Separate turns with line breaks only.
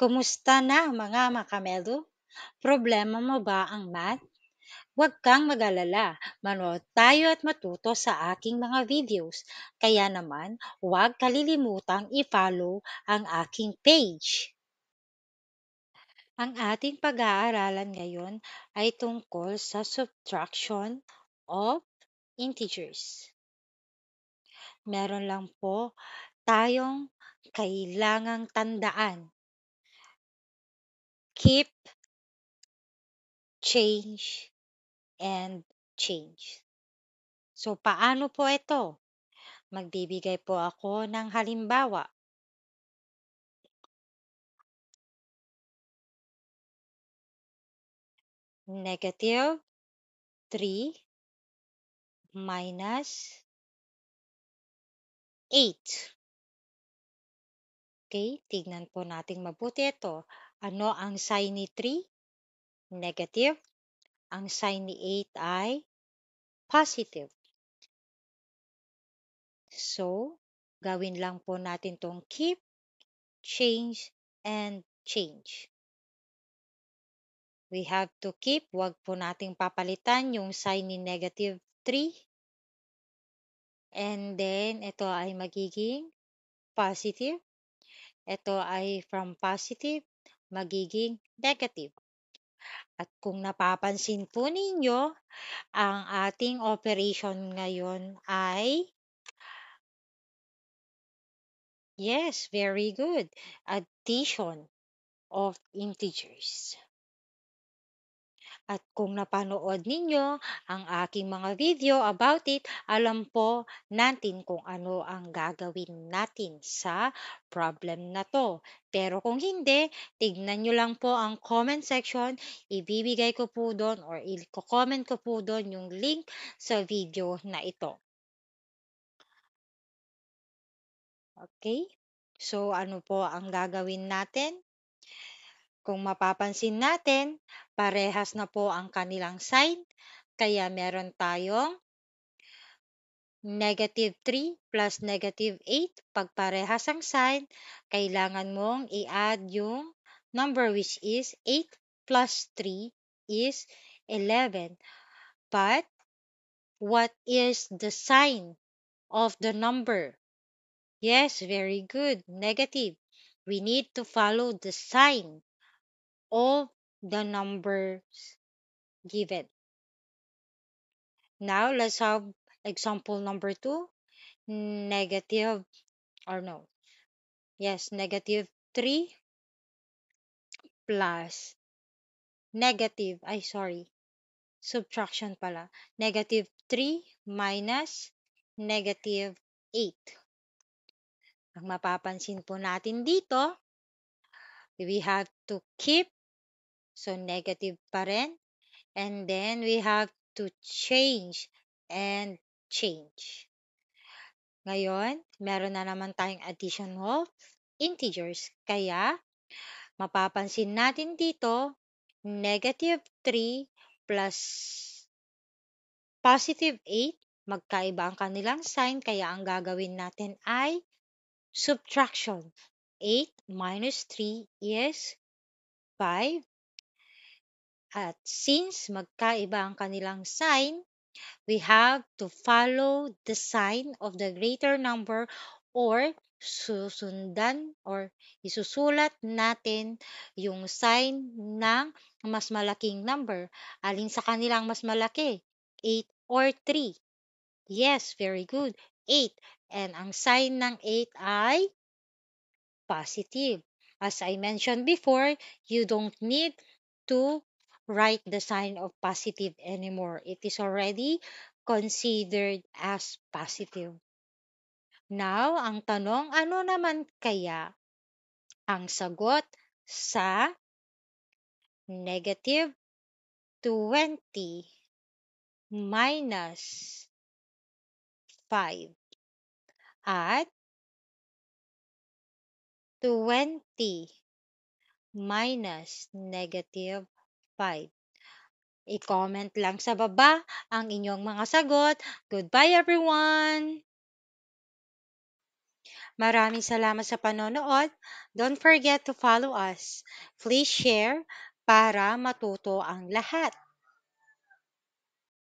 Kumusta na mga makamelo? Problema mo ba ang math? Huwag kang mag-alala, manood tayo at matuto sa aking mga videos. Kaya naman, huwag kalilimutang i-follow ang aking page. Ang ating pag-aaralan ngayon ay tungkol sa subtraction of integers. Meron lang po tayong kailangang tandaan. Keep, change, and change. So, paano po ito? Magbibigay po ako ng halimbawa. Negative 3 minus 8. Okay, tignan po natin mabuti ito. Ano ang sign ni 3? Negative. Ang sign ni 8 ay positive. So, gawin lang po natin tong keep, change, and change. We have to keep. Huwag po nating papalitan yung sign ni negative 3. And then, ito ay magiging positive. Ito ay from positive, magiging negative. At kung napapansin po ninyo, ang ating operation ngayon ay, yes, very good, addition of integers. At kung napanood ninyo ang aking mga video about it, alam po natin kung ano ang gagawin natin sa problem na to. Pero kung hindi, tignan nyo lang po ang comment section, ibibigay ko po doon or i-comment ko po doon yung link sa video na ito. Okay? So, ano po ang gagawin natin? Kung mapapansin natin, parehas na po ang kanilang sign. Kaya meron tayong negative 3 plus negative 8. Pag parehas ang sign, kailangan mong i-add yung number which is 8 plus 3 is 11. But, what is the sign of the number? Yes, very good. Negative. We need to follow the sign of the numbers given. Now, let's have example number 2. Negative, or no. Yes, negative 3 plus negative, subtraction pala. Negative 3 minus negative 8. Ang mapapansin po natin dito, we have to keep, so negative pa rin. And then we have to change and change. Ngayon, meron na naman tayong addition of integers. Kaya, mapapansin natin dito, negative 3 plus positive 8, magkaiba ang kanilang sign, kaya ang gagawin natin ay subtraction. 8 minus 3 is 5. At since magkaiba ang kanilang sign, we have to follow the sign of the greater number or susundan or isusulat natin yung sign ng mas malaking number. Alin sa kanilang mas malaki? 8 or 3? Yes, very good. 8. And ang sign ng 8 ay positive. As I mentioned before, you don't need to write the sign of positive anymore. It is already considered as positive. Now, ang tanong, ano naman kaya ang sagot sa negative 20 minus 5 at 20 minus negative 5? I-comment lang sa baba ang inyong mga sagot. Goodbye everyone! Maraming salamat sa panonood. Don't forget to follow us. Please share para matuto ang lahat.